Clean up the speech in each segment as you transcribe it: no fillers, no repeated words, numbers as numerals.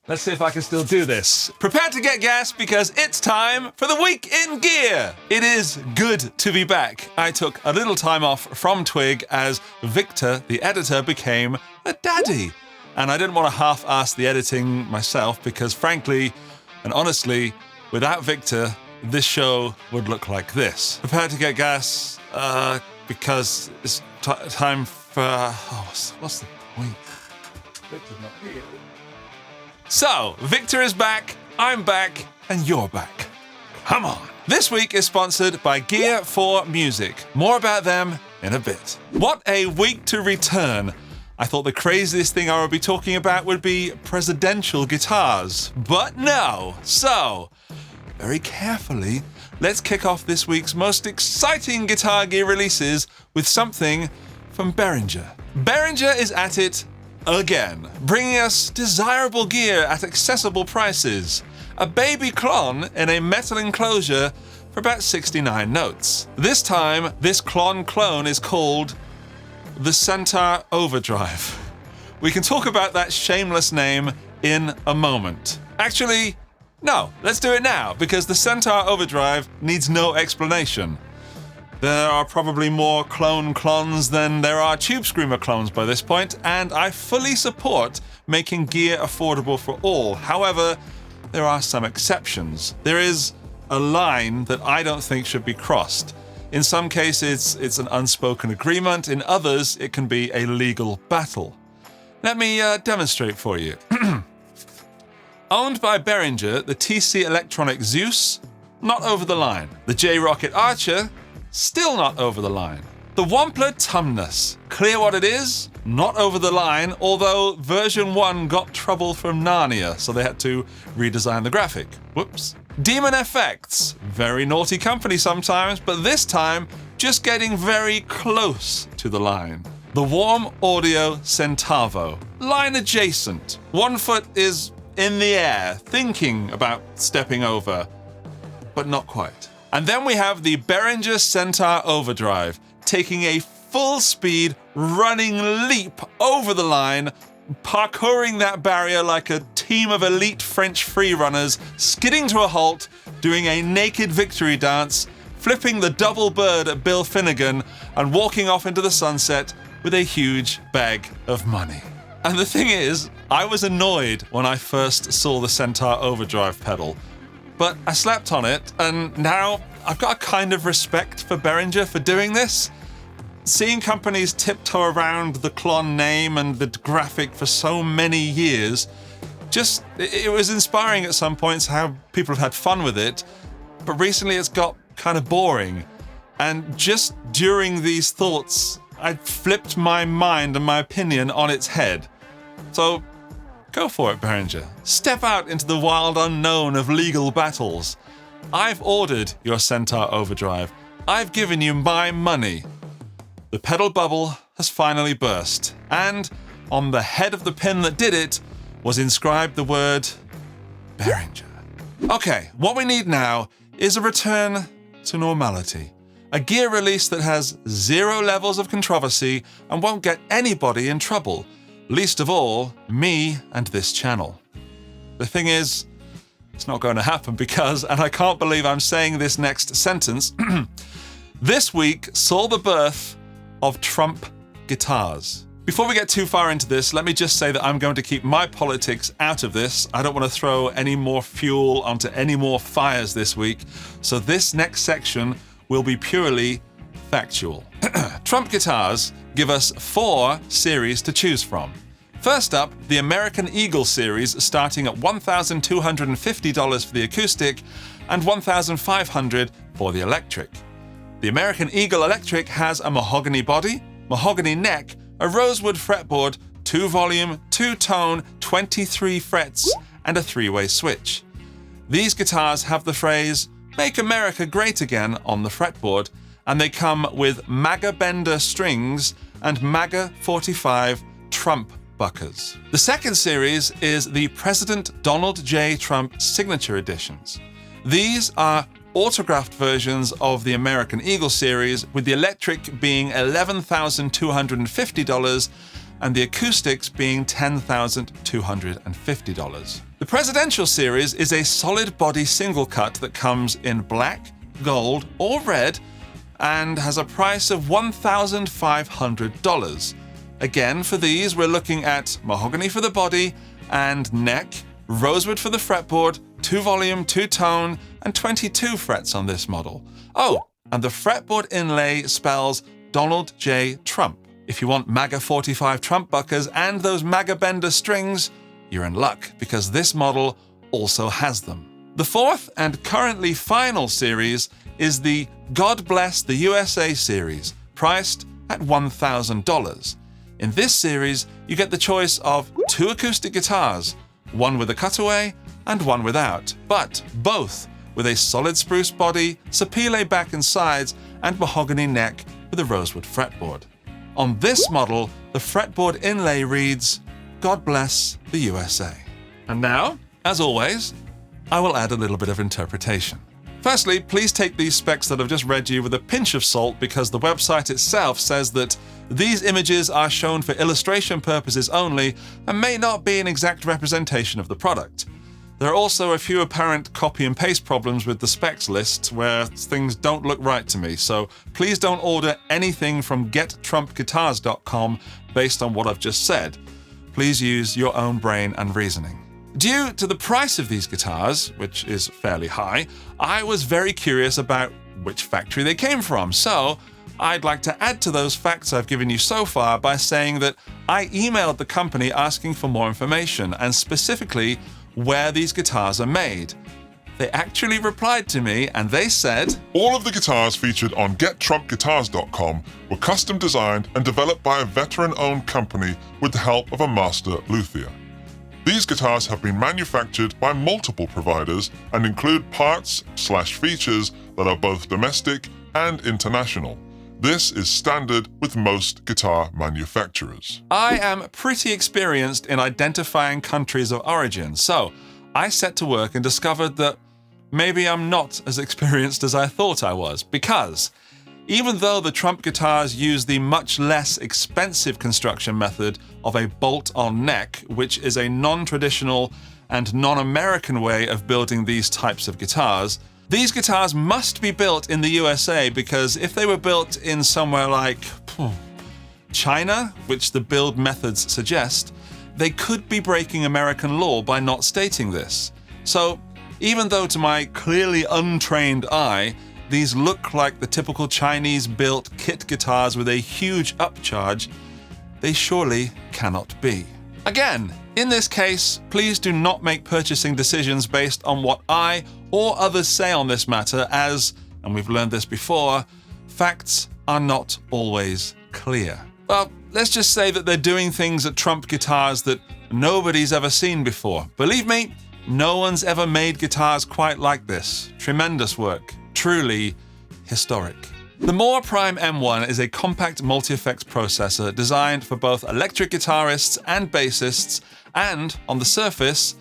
Let's see if I can still do this. Prepare to get gas because it's time for the Week in Gear. It is good to be back. I took a little time off from TWIG as Victor, the editor, became a daddy. And I didn't want to half-ass the editing myself because frankly and honestly, without Victor, this show would look like this. Prepare to get gas because it's time for... what's the point? Victor's not here. So, Victor is back, I'm back, and you're back. Come on. This week is sponsored by Gear for Music. More about them in a bit. What a week to return. I thought the craziest thing I would be talking about would be presidential guitars. But no. So, very carefully, let's kick off this week's most exciting Guitar Gear releases with something from Behringer. Behringer is at it again, bringing us desirable gear at accessible prices. A baby Klon in a metal enclosure for about 69 notes. This time, this Klon clone is called the Centaur Overdrive. We can talk about that shameless name in a moment. Actually, no, let's do it now, because the Centaur Overdrive needs no explanation. There are probably more clones than there are Tube Screamer clones by this point, and I fully support making gear affordable for all. However, there are some exceptions. There is a line that I don't think should be crossed. In some cases, it's an unspoken agreement. In others, it can be a legal battle. Let me demonstrate for you. Owned by Behringer, the TC Electronic Zeus, not over the line. The J-Rocket Archer, still not over the line. The 𝗦𝗪𝗪𝗪𝗪, clear what it is? Not over the line, although version 1 got trouble from Narnia, so they had to redesign the graphic. Whoops. Demon Effects, very naughty company sometimes, but this time just getting very close to the line. The Warm Audio Centavo, line adjacent. 1 foot is in the air, thinking about stepping over, but not quite. And then we have the Behringer Centaur Overdrive, taking a full-speed running leap over the line, parkouring that barrier like a team of elite French freerunners, skidding to a halt, doing a naked victory dance, flipping the double bird at Bill Finnegan, and walking off into the sunset with a huge bag of money. And the thing is, I was annoyed when I first saw the Centaur Overdrive pedal, but I slept on it, and now I've got a kind of respect for Behringer for doing this. Seeing companies tiptoe around the Klon name and the graphic for so many years, it was inspiring at some points how people have had fun with it, but recently it's got kind of boring. And just during these thoughts, I flipped my mind and my opinion on its head. So, go for it, Behringer. Step out into the wild unknown of legal battles. I've ordered your Centaur Overdrive. I've given you my money. The pedal bubble has finally burst, and on the head of the pin that did it was inscribed the word Behringer. Okay, what we need now is a return to normality. A gear release that has 0 levels of controversy and won't get anybody in trouble. Least of all, me and this channel. The thing is, it's not going to happen because, and I can't believe I'm saying this next sentence, this week saw the birth of Trump guitars. Before we get too far into this, let me just say that I'm going to keep my politics out of this. I don't want to throw any more fuel onto any more fires this week, so this next section will be purely factual. Trump guitars give us 4 series to choose from. First up, the American Eagle series starting at $1,250 for the acoustic and $1,500 for the electric. The American Eagle Electric has a mahogany body, mahogany neck, a rosewood fretboard, 2-volume, 2-tone, 23 frets, and a 3-way switch. These guitars have the phrase, "Make America Great Again" on the fretboard, and they come with MAGA bender strings and MAGA 45 Trump buckers. The second series is the President Donald J. Trump Signature Editions. These are autographed versions of the American Eagle series, with the electric being $11,250 and the acoustics being $10,250. The Presidential series is a solid body single cut that comes in black, gold, or red and has a price of $1,500. Again, for these, we're looking at mahogany for the body and neck, rosewood for the fretboard, 2-volume, 2-tone, and 22 frets on this model. Oh, and the fretboard inlay spells Donald J. Trump. If you want MAGA 45 Trump buckers and those MAGA bender strings, you're in luck, because this model also has them. The fourth and currently final series is the God Bless the USA series, priced at $1,000. In this series, you get the choice of 2 acoustic guitars, one with a cutaway and one without, but both with a solid spruce body, sapele back and sides, and mahogany neck with a rosewood fretboard. On this model, the fretboard inlay reads, God Bless the USA. And now, as always, I will add a little bit of interpretation. Firstly, please take these specs that I've just read you with a pinch of salt, because the website itself says that these images are shown for illustration purposes only and may not be an exact representation of the product. There are also a few apparent copy and paste problems with the specs list where things don't look right to me, so please don't order anything from gettrumpguitars.com based on what I've just said. Please use your own brain and reasoning. Due to the price of these guitars, which is fairly high, I was very curious about which factory they came from, so I'd like to add to those facts I've given you so far by saying that I emailed the company asking for more information, and specifically where these guitars are made. They actually replied to me and they said, all of the guitars featured on gettrumpguitars.com were custom designed and developed by a veteran-owned company with the help of a master luthier. These guitars have been manufactured by multiple providers and include parts/features that are both domestic and international. This is standard with most guitar manufacturers. I am pretty experienced in identifying countries of origin, so I set to work and discovered that maybe I'm not as experienced as I thought I was, because even though the Trump guitars use the much less expensive construction method of a bolt-on neck, which is a non-traditional and non-American way of building these types of guitars, these guitars must be built in the USA, because if they were built in somewhere like China, which the build methods suggest, they could be breaking American law by not stating this. So even though to my clearly untrained eye, these look like the typical Chinese-built kit guitars with a huge upcharge, they surely cannot be. Again, in this case, please do not make purchasing decisions based on what I or others say on this matter, as, and we've learned this before, facts are not always clear. Well, let's just say that they're doing things at Trump guitars that nobody's ever seen before. Believe me, no one's ever made guitars quite like this. Tremendous work. Truly historic. The Mooer Prime M1 is a compact multi-effects processor designed for both electric guitarists and bassists, and on the surface,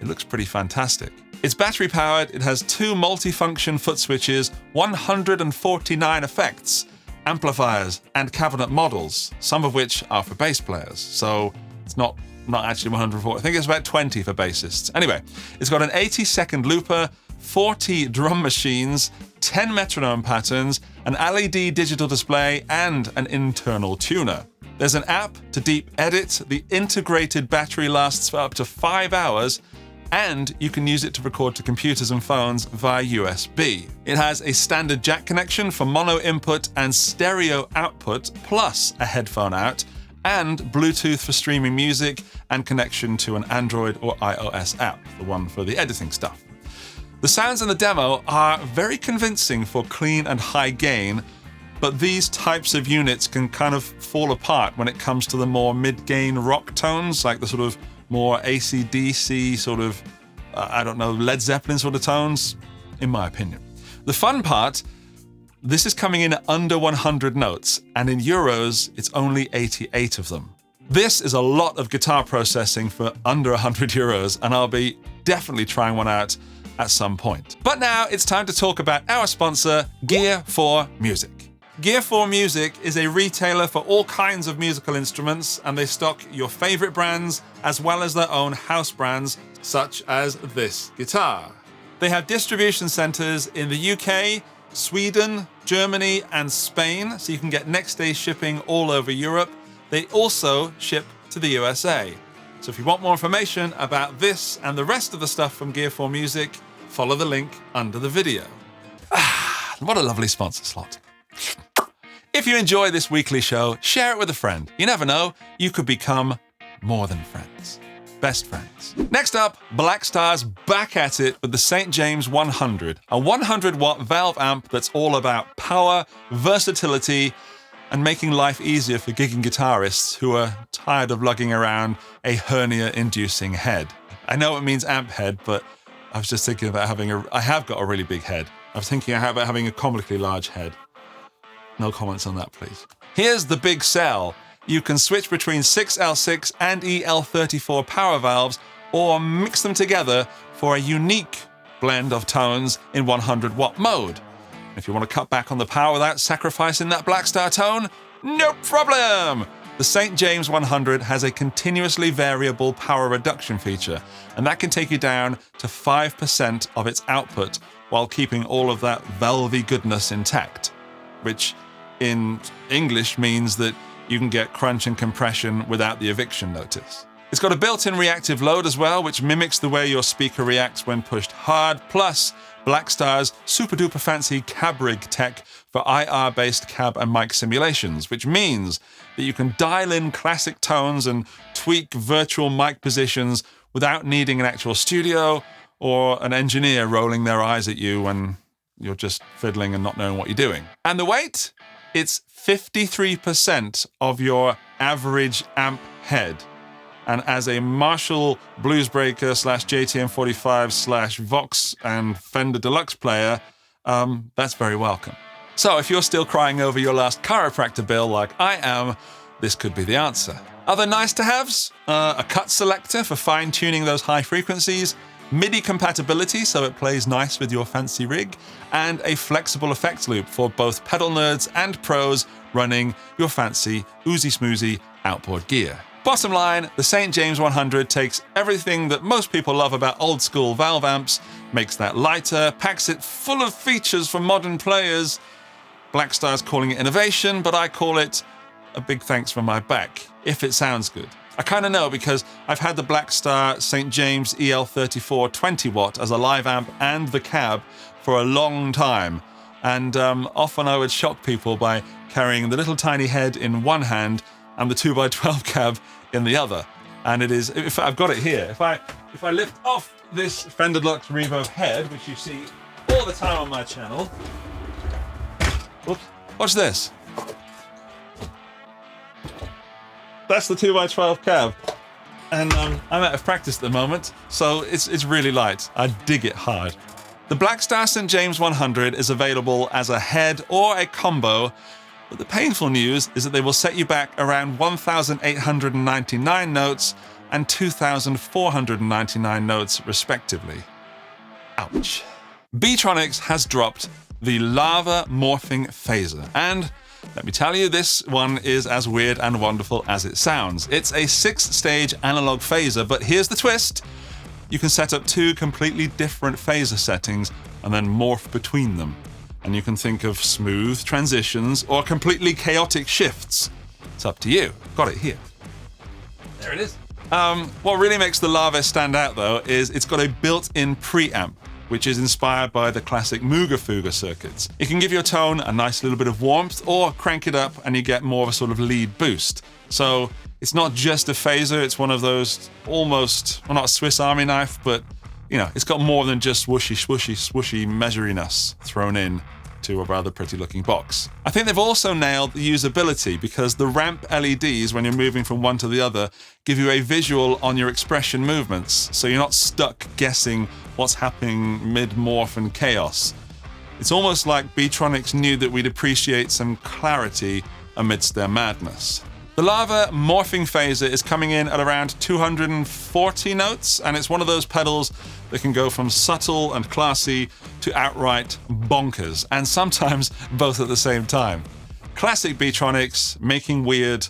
it looks pretty fantastic. It's battery-powered, it has 2 multi-function foot switches, 149 effects, amplifiers, and cabinet models, some of which are for bass players, so it's not actually 140, I think it's about 20 for bassists. Anyway, it's got an 80-second looper, 40 drum machines, 10 metronome patterns, an LED digital display, and an internal tuner. There's an app to deep edit, the integrated battery lasts for up to 5 hours, and you can use it to record to computers and phones via USB. It has a standard jack connection for mono input and stereo output, plus a headphone out, and Bluetooth for streaming music, and connection to an Android or iOS app, the one for the editing stuff. The sounds in the demo are very convincing for clean and high gain, but these types of units can kind of fall apart when it comes to the more mid-gain rock tones, like the sort of more AC/DC sort of, Led Zeppelin sort of tones, in my opinion. The fun part, this is coming in at under 100 notes, and in euros, it's only 88 of them. This is a lot of guitar processing for under 100 euros, and I'll be definitely trying one out at some point. But now it's time to talk about our sponsor, Gear for Music. Gear4Music is a retailer for all kinds of musical instruments, and they stock your favorite brands as well as their own house brands, such as this guitar. They have distribution centers in the UK, Sweden, Germany, and Spain, so you can get next day shipping all over Europe. They also ship to the USA. So if you want more information about this and the rest of the stuff from Gear4Music, follow the link under the video. What a lovely sponsor slot. If you enjoy this weekly show, share it with a friend. You never know, you could become more than friends. Best friends. Next up, Blackstar's back at it with the St. James 100, a 100-watt valve amp that's all about power, versatility, and making life easier for gigging guitarists who are tired of lugging around a hernia-inducing head. I know it means amp head, but I was just thinking about I have got a really big head. I was thinking about having a comically large head. No comments on that, please. Here's the big sell. You can switch between 6L6 and EL34 power valves or mix them together for a unique blend of tones in 100-watt mode. If you want to cut back on the power without sacrificing that Blackstar tone, no problem! The St. James 100 has a continuously variable power reduction feature, and that can take you down to 5% of its output while keeping all of that velvety goodness intact, which in English means that you can get crunch and compression without the eviction notice. It's got a built-in reactive load as well, which mimics the way your speaker reacts when pushed hard, plus Blackstar's super-duper fancy cab rig tech for IR-based cab and mic simulations, which means that you can dial in classic tones and tweak virtual mic positions without needing an actual studio or an engineer rolling their eyes at you when you're just fiddling and not knowing what you're doing. And the weight? It's 53% of your average amp head. And as a Marshall Bluesbreaker / JTM45 / Vox and Fender Deluxe player, that's very welcome. So if you're still crying over your last chiropractor bill like I am, this could be the answer. Other nice-to-haves? A cut selector for fine-tuning those high frequencies, MIDI compatibility so it plays nice with your fancy rig, and a flexible effects loop for both pedal nerds and pros running your fancy oozy-smoozy outboard gear. Bottom line, the St. James 100 takes everything that most people love about old-school valve amps, makes that lighter, packs it full of features for modern players. Blackstar's calling it innovation, but I call it a big thanks from my back, if it sounds good. I kind of know because I've had the Blackstar St. James EL34 20-watt as a live amp and the cab for a long time, and often I would shock people by carrying the little tiny head in one hand and the 2x12 cab in the other. And it is, if I've got it here, if I lift off this Fender Deluxe Reverb head, which you see all the time on my channel, whoops, watch this. That's the 2x12 cab. And I'm out of practice at the moment, so it's really light. I dig it hard. The Blackstar St. James 100 is available as a head or a combo, but the painful news is that they will set you back around 1,899 notes and 2,499 notes, respectively. Ouch. Beetronics has dropped the Lava Morphing Phaser, and let me tell you, this one is as weird and wonderful as it sounds. It's a 6-stage analog phaser, but here's the twist. You can set up 2 completely different phaser settings and then morph between them. And you can think of smooth transitions or completely chaotic shifts. It's up to you. Got it here. There it is. What really makes the Lava stand out, though, is it's got a built-in preamp, which is inspired by the classic 𝗬𝗪𝗪𝗪 circuits. It can give your tone a nice little bit of warmth, or crank it up and you get more of a sort of lead boost. So it's not just a phaser, it's one of those almost, well, not a Swiss Army knife, but you know, it's got more than just swooshy, swooshy, swooshy measuriness thrown in to a rather pretty looking box. I think they've also nailed the usability because the ramp LEDs, when you're moving from one to the other, give you a visual on your expression movements, so you're not stuck guessing what's happening mid-morph and chaos. It's almost like Beetronics knew that we'd appreciate some clarity amidst their madness. The Lava Morphing Phaser is coming in at around 240 notes, and it's one of those pedals that can go from subtle and classy to outright bonkers, and sometimes both at the same time. Classic Beetronics, making weird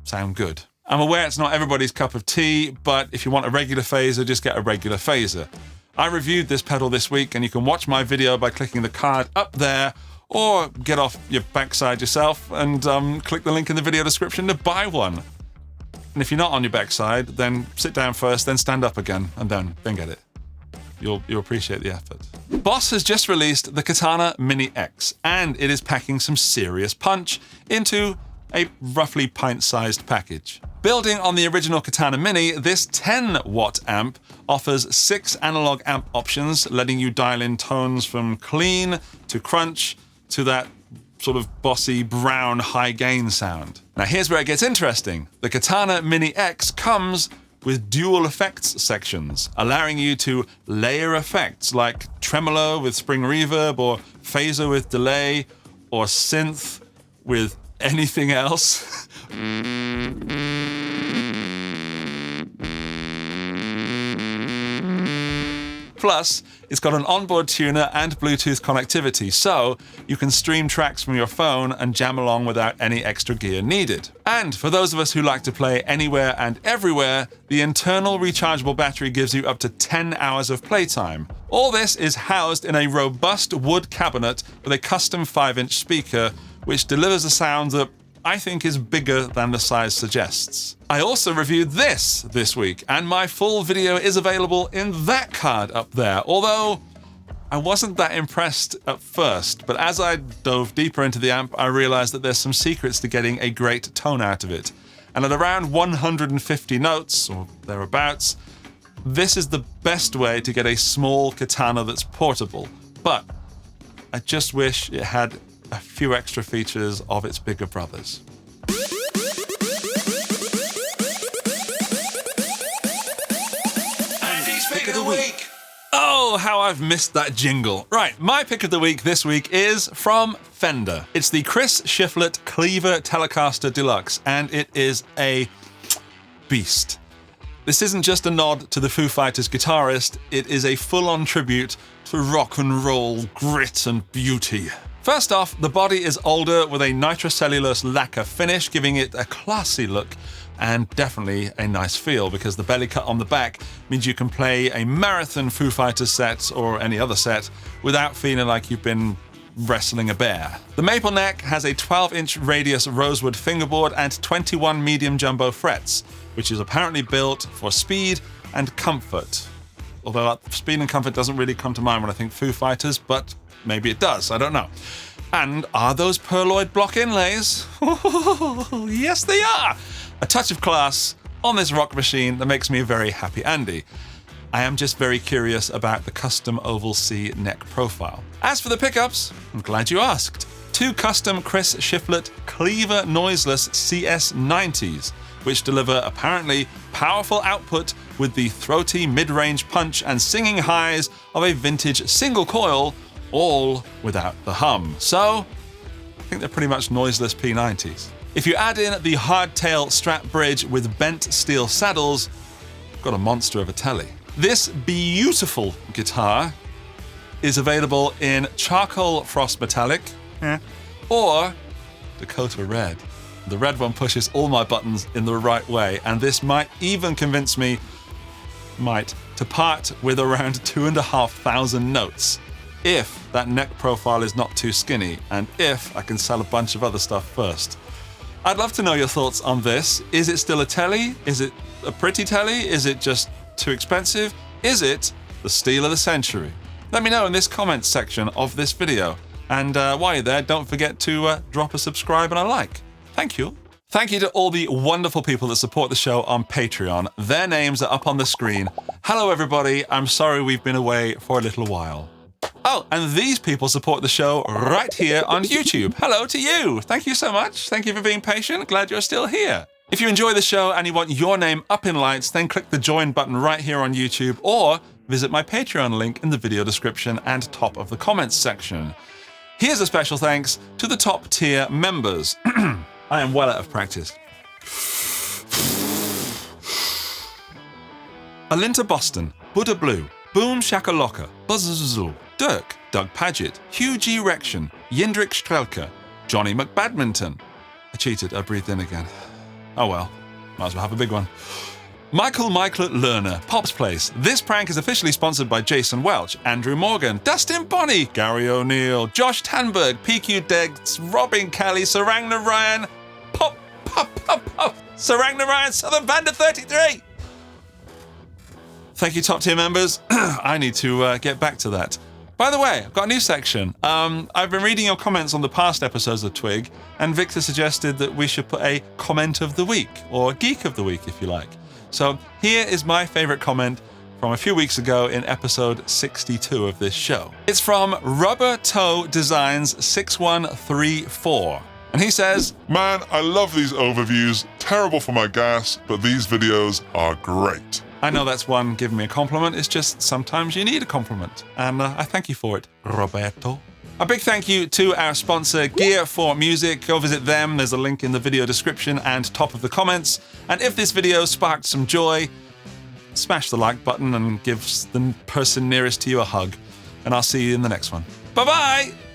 sound good. I'm aware it's not everybody's cup of tea, but if you want a regular phaser, just get a regular phaser. I reviewed this pedal this week, and you can watch my video by clicking the card up there, or get off your backside yourself and click the link in the video description to buy one. And if you're not on your backside, then sit down first, then stand up again, and then get it. You'll appreciate the effort. Boss has just released the Katana Mini X, and it is packing some serious punch into a roughly pint-sized package. Building on the original Katana Mini, this 10-watt amp offers 6 analog amp options, letting you dial in tones from clean to crunch to that sort of bossy brown high gain sound. Now here's where it gets interesting. The Katana Mini X comes with dual effects sections, allowing you to layer effects like tremolo with spring reverb, or phaser with delay, or synth with anything else. Plus, it's got an onboard tuner and Bluetooth connectivity, so you can stream tracks from your phone and jam along without any extra gear needed. And for those of us who like to play anywhere and everywhere, the internal rechargeable battery gives you up to 10 hours of playtime. All this is housed in a robust wood cabinet with a custom 5-inch speaker, which delivers a sound that I think is bigger than the size suggests. I also reviewed this week, and my full video is available in that card up there, although I wasn't that impressed at first, but as I dove deeper into the amp, I realized that there's some secrets to getting a great tone out of it. And at around 150 notes, or thereabouts, this is the best way to get a small katana that's portable, but I just wish it had a few extra features of its bigger brothers. Andy's Pick of the Week! Oh, how I've missed that jingle. Right, my pick of the week this week is from Fender. It's the Chris Shiflett Cleaver Telecaster Deluxe, and it is a beast. This isn't just a nod to the Foo Fighters guitarist, it is a full-on tribute to rock and roll grit and beauty. First off, the body is older with a nitrocellulose lacquer finish, giving it a classy look and definitely a nice feel, because the belly cut on the back means you can play a marathon Foo Fighters set or any other set without feeling like you've been wrestling a bear. The maple neck has a 12-inch radius rosewood fingerboard and 21 medium jumbo frets, which is apparently built for speed and comfort. Although speed and comfort doesn't really come to mind when I think Foo Fighters, but maybe it does, I don't know. And are those perloid block inlays? Yes, they are! A touch of class on this rock machine that makes me a very happy Andy. I am just very curious about the custom oval C neck profile. As for the pickups, I'm glad you asked. 2 custom Chris Shiflett Cleaver noiseless CS90s, which deliver apparently powerful output with the throaty mid-range punch and singing highs of a vintage single coil, all without the hum. So, I think they're pretty much noiseless P90s. If you add in the hardtail strap bridge with bent steel saddles, you've got a monster of a TELE. This beautiful guitar is available in charcoal frost metallic, or Dakota red. The red one pushes all my buttons in the right way, and this might even convince me to part with around 2,500 notes, if that neck profile is not too skinny, and if I can sell a bunch of other stuff first. I'd love to know your thoughts on this. Is it still a TELE? Is it a pretty TELE? Is it just too expensive? Is it the steal of the century? Let me know in this comments section of this video. And while you're there, don't forget to drop a subscribe and a like. Thank you. Thank you to all the wonderful people that support the show on Patreon. Their names are up on the screen. Hello, everybody. I'm sorry we've been away for a little while. Oh, and these people support the show right here on YouTube. Hello to you. Thank you so much. Thank you for being patient. Glad you're still here. If you enjoy the show and you want your name up in lights, then click the join button right here on YouTube, or visit my Patreon link in the video description and top of the comments section. Here's a special thanks to the top tier members. I am well out of practice. Alinta Boston, Buddha Blue, Boom Shakalaka, Buzzazoo, Dirk, Doug Paget, Hugh G. Rection, Jindrik Strelka, Johnny McBadminton. I cheated, I breathed in again. Oh well, might as well have a big one. Michael Lerner, Pop's Place. This prank is officially sponsored by Jason Welch, Andrew Morgan, Dustin Bonney, Gary O'Neill, Josh Tanberg, PQ Deggs, Robin Kelly, Sarang Narayan, Pop, Sarang Narayan, Southern Panda 33. Thank you, top tier members. I need to get back to that. By the way, I've got a new section. I've been reading your comments on the past episodes of TWIG, and Victor suggested that we should put a comment of the week, or geek of the week, if you like. So here is my favorite comment from a few weeks ago in episode 62 of this show. It's from Rubber Toe Designs 6134. And he says, "Man, I love these overviews. Terrible for my gas, but these videos are great." I know that's one giving me a compliment. It's just sometimes you need a compliment. And I thank you for it, Roberto. A big thank you to our sponsor, Gear for Music. Go visit them. There's a link in the video description and top of the comments. And if this video sparked some joy, smash the like button and give the person nearest to you a hug. And I'll see you in the next one. Bye-bye!